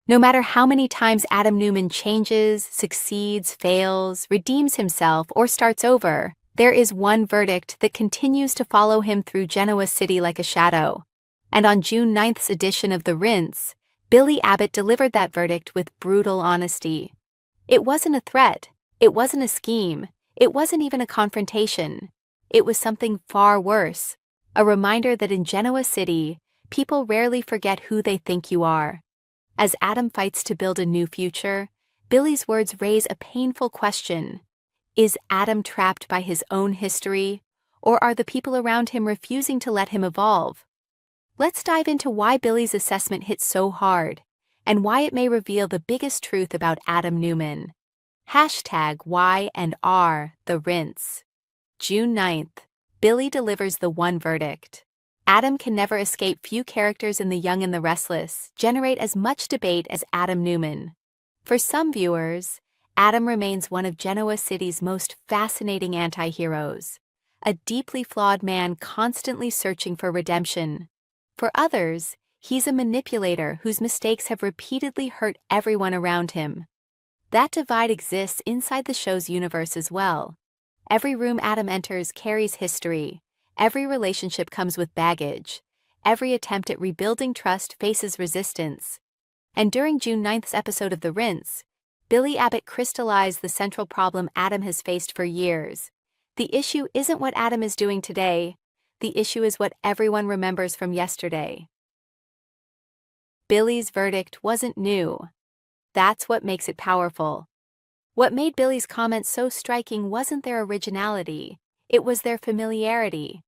No matter how many times Adam Newman changes, succeeds, fails, redeems himself, or starts over, there is one verdict that continues to follow him through Genoa City like a shadow. And on June 9th's edition of The Rinse, Billy Abbott delivered that verdict with brutal honesty. It wasn't a threat, it wasn't a scheme, it wasn't even a confrontation. It was something far worse, a reminder that in Genoa City, people rarely forget who they think you are. As Adam fights to build a new future, Billy's words raise a painful question. Is Adam trapped by his own history, or are the people around him refusing to let him evolve? Let's dive into why Billy's assessment hit so hard, and why it may reveal the biggest truth about Adam Newman. #Y&R The Rinse. June 9th, Billy delivers the one verdict. Adam can never escape. Few characters in The Young and the Restless generate as much debate as Adam Newman. For some viewers, Adam remains one of Genoa City's most fascinating anti-heroes, a deeply flawed man constantly searching for redemption. For others, he's a manipulator whose mistakes have repeatedly hurt everyone around him. That divide exists inside the show's universe as well. Every room Adam enters carries history. Every relationship comes with baggage. Every attempt at rebuilding trust faces resistance. And during June 9th's episode of The Rinse, Billy Abbott crystallized the central problem Adam has faced for years. The issue isn't what Adam is doing today. The issue is what everyone remembers from yesterday. Billy's verdict wasn't new. That's what makes it powerful. What made Billy's comments so striking wasn't their originality, it was their familiarity.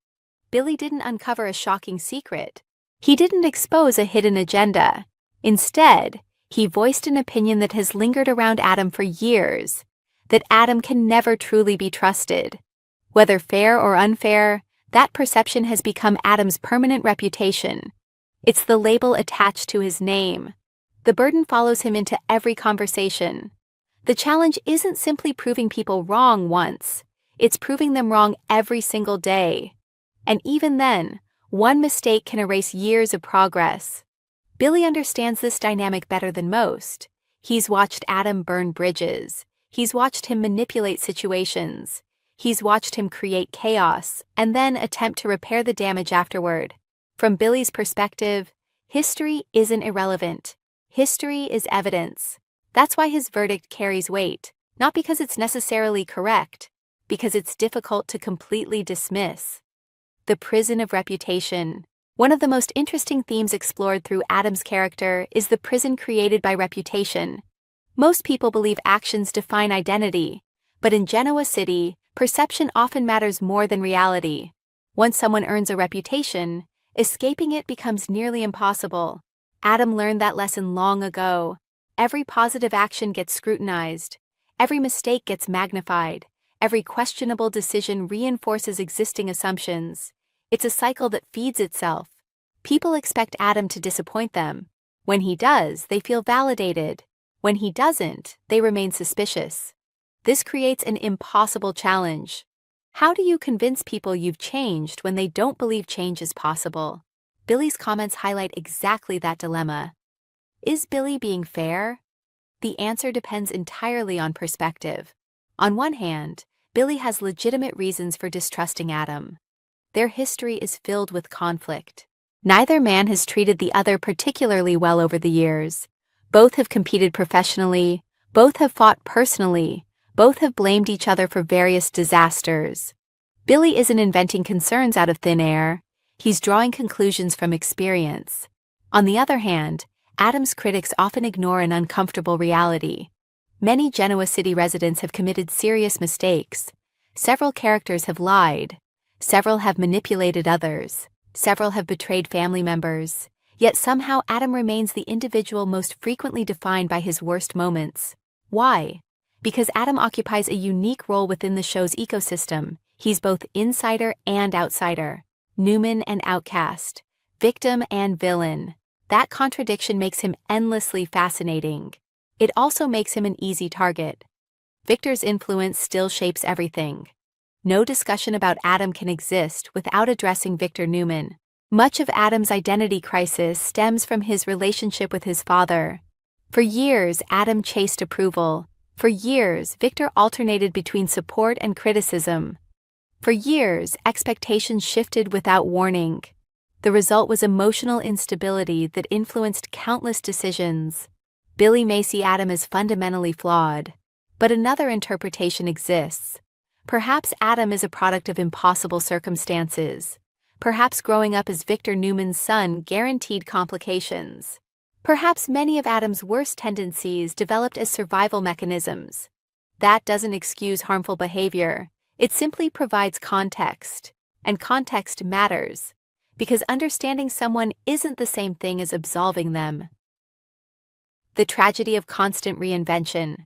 Billy didn't uncover a shocking secret. He didn't expose a hidden agenda. Instead, he voiced an opinion that has lingered around Adam for years, that Adam can never truly be trusted. Whether fair or unfair, that perception has become Adam's permanent reputation. It's the label attached to his name. The burden follows him into every conversation. The challenge isn't simply proving people wrong once, it's proving them wrong every single day. And even then, one mistake can erase years of progress. Billy understands this dynamic better than most. He's watched Adam burn bridges. He's watched him manipulate situations. He's watched him create chaos and then attempt to repair the damage afterward. From Billy's perspective, history isn't irrelevant. History is evidence. That's why his verdict carries weight, not because it's necessarily correct, because it's difficult to completely dismiss. The prison of reputation. One of the most interesting themes explored through Adam's character is the prison created by reputation. Most people believe actions define identity, but in Genoa City, perception often matters more than reality. Once someone earns a reputation, escaping it becomes nearly impossible. Adam learned that lesson long ago. Every positive action gets scrutinized. Every mistake gets magnified. Every questionable decision reinforces existing assumptions. It's a cycle that feeds itself. People expect Adam to disappoint them. When he does, they feel validated. When he doesn't, they remain suspicious. This creates an impossible challenge. How do you convince people you've changed when they don't believe change is possible? Billy's comments highlight exactly that dilemma. Is Billy being fair? The answer depends entirely on perspective. On one hand, Billy has legitimate reasons for distrusting Adam. Their history is filled with conflict. Neither man has treated the other particularly well over the years. Both have competed professionally, both have fought personally, both have blamed each other for various disasters. Billy isn't inventing concerns out of thin air. He's drawing conclusions from experience. On the other hand, Adam's critics often ignore an uncomfortable reality. Many Genoa City residents have committed serious mistakes. Several characters have lied. Several have manipulated others. Several have betrayed family members. Yet somehow Adam remains the individual most frequently defined by his worst moments. Why? Because Adam occupies a unique role within the show's ecosystem. He's both insider and outsider, Newman and outcast, victim and villain. That contradiction makes him endlessly fascinating. It also makes him an easy target. Victor's influence still shapes everything. No discussion about Adam can exist without addressing Victor Newman. Much of Adam's identity crisis stems from his relationship with his father. For years, Adam chased approval. For years, Victor alternated between support and criticism. For years, expectations shifted without warning. The result was emotional instability that influenced countless decisions. Billy may see Adam as fundamentally flawed, but another interpretation exists. Perhaps Adam is a product of impossible circumstances. Perhaps growing up as Victor Newman's son guaranteed complications. Perhaps many of Adam's worst tendencies developed as survival mechanisms. That doesn't excuse harmful behavior. It simply provides context. And context matters, because understanding someone isn't the same thing as absolving them. The tragedy of constant reinvention.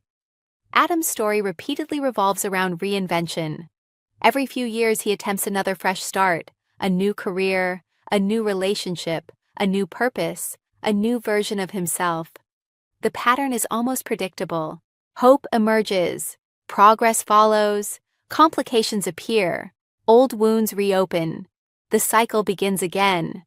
Adam's story repeatedly revolves around reinvention. Every few years he attempts another fresh start, a new career, a new relationship, a new purpose, a new version of himself. The pattern is almost predictable. Hope emerges, progress follows, complications appear, old wounds reopen. The cycle begins again.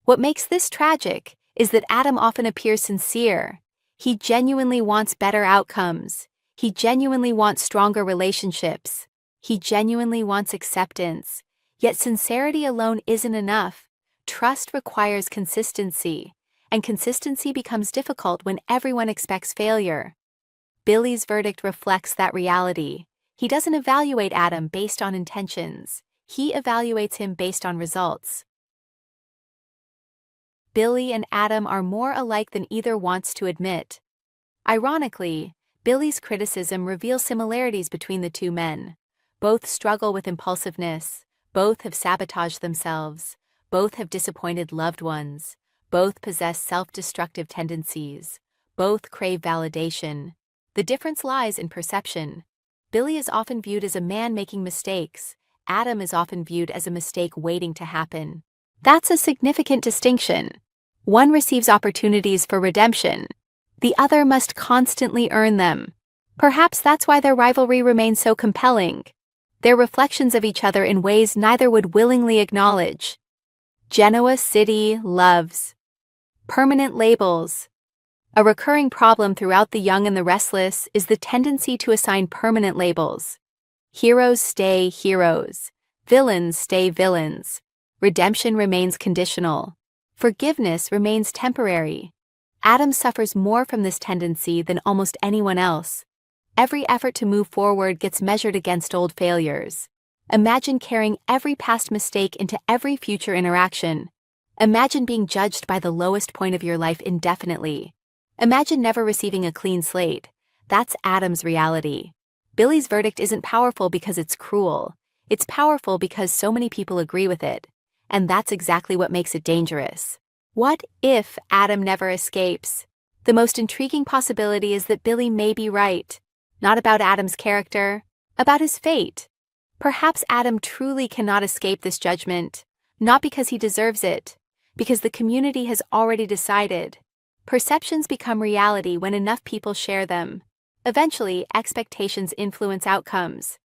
What makes this tragic is that Adam often appears sincere. He genuinely wants better outcomes. He genuinely wants stronger relationships. He genuinely wants acceptance. Yet sincerity alone isn't enough. Trust requires consistency, and consistency becomes difficult when everyone expects failure. Billy's verdict reflects that reality. He doesn't evaluate Adam based on intentions. He evaluates him based on results. Billy and Adam are more alike than either wants to admit. Ironically, Billy's criticism reveals similarities between the two men. Both struggle with impulsiveness. Both have sabotaged themselves. Both have disappointed loved ones. Both possess self-destructive tendencies. Both crave validation. The difference lies in perception. Billy is often viewed as a man making mistakes. Adam is often viewed as a mistake waiting to happen. That's a significant distinction. One receives opportunities for redemption. The other must constantly earn them. Perhaps that's why their rivalry remains so compelling. They're reflections of each other in ways neither would willingly acknowledge. Genoa City loves. Permanent labels. A recurring problem throughout The Young and the Restless is the tendency to assign permanent labels. Heroes stay heroes. Villains stay villains. Redemption remains conditional. Forgiveness remains temporary. Adam suffers more from this tendency than almost anyone else. Every effort to move forward gets measured against old failures. Imagine carrying every past mistake into every future interaction. Imagine being judged by the lowest point of your life indefinitely. Imagine never receiving a clean slate. That's Adam's reality. Billy's verdict isn't powerful because it's cruel. It's powerful because so many people agree with it. And that's exactly what makes it dangerous. What if Adam never escapes? The most intriguing possibility is that Billy may be right. Not about Adam's character, about his fate. Perhaps Adam truly cannot escape this judgment, not because he deserves it, because the community has already decided. Perceptions become reality when enough people share them. Eventually, expectations influence outcomes.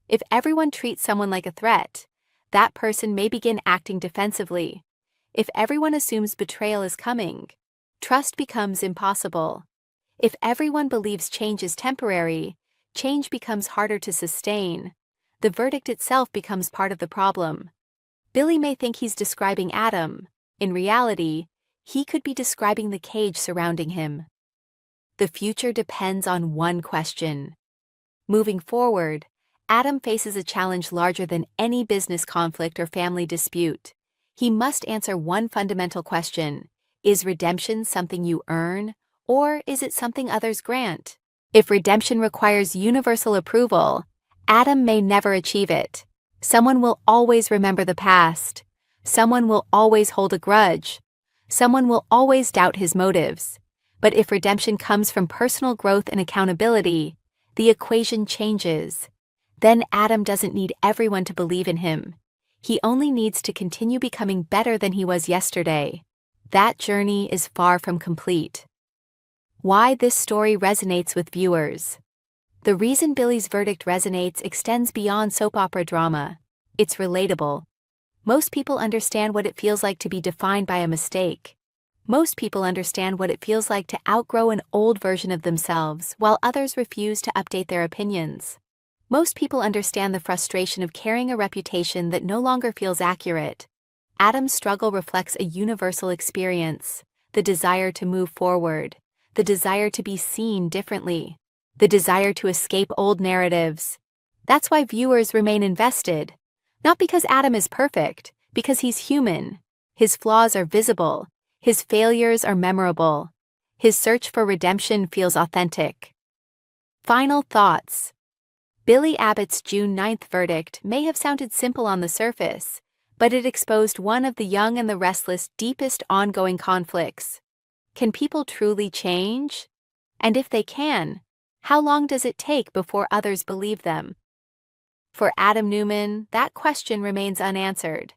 If everyone treats someone like a threat, that person may begin acting defensively. If everyone assumes betrayal is coming, trust becomes impossible. If everyone believes change is temporary, change becomes harder to sustain. The verdict itself becomes part of the problem. Billy may think he's describing Adam. In reality, he could be describing the cage surrounding him. The future depends on one question. Moving forward, Adam faces a challenge larger than any business conflict or family dispute. He must answer one fundamental question. Is redemption something you earn, or is it something others grant? If redemption requires universal approval, Adam may never achieve it. Someone will always remember the past. Someone will always hold a grudge. Someone will always doubt his motives. But if redemption comes from personal growth and accountability, the equation changes. Then Adam doesn't need everyone to believe in him. He only needs to continue becoming better than he was yesterday. That journey is far from complete. Why this story resonates with viewers. The reason Billy's verdict resonates extends beyond soap opera drama. It's relatable. Most people understand what it feels like to be defined by a mistake. Most people understand what it feels like to outgrow an old version of themselves, while others refuse to update their opinions. Most people understand the frustration of carrying a reputation that no longer feels accurate. Adam's struggle reflects a universal experience: the desire to move forward, the desire to be seen differently, the desire to escape old narratives. That's why viewers remain invested. Not because Adam is perfect, because he's human. His flaws are visible. His failures are memorable. His search for redemption feels authentic. Final thoughts. Billy Abbott's June 9th verdict may have sounded simple on the surface, but it exposed one of the young and the restless' deepest ongoing conflicts. Can people truly change? And if they can, how long does it take before others believe them? For Adam Newman, that question remains unanswered.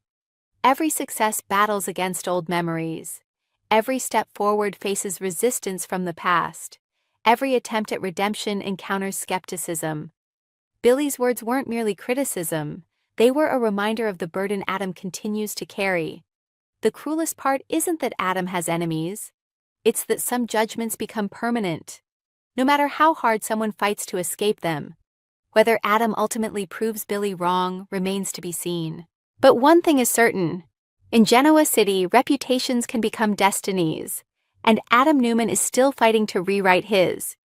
Every success battles against old memories. Every step forward faces resistance from the past. Every attempt at redemption encounters skepticism. Billy's words weren't merely criticism. They were a reminder of the burden Adam continues to carry. The cruelest part isn't that Adam has enemies. It's that some judgments become permanent, no matter how hard someone fights to escape them. Whether Adam ultimately proves Billy wrong remains to be seen. But one thing is certain: in Genoa City, reputations can become destinies, and Adam Newman is still fighting to rewrite his.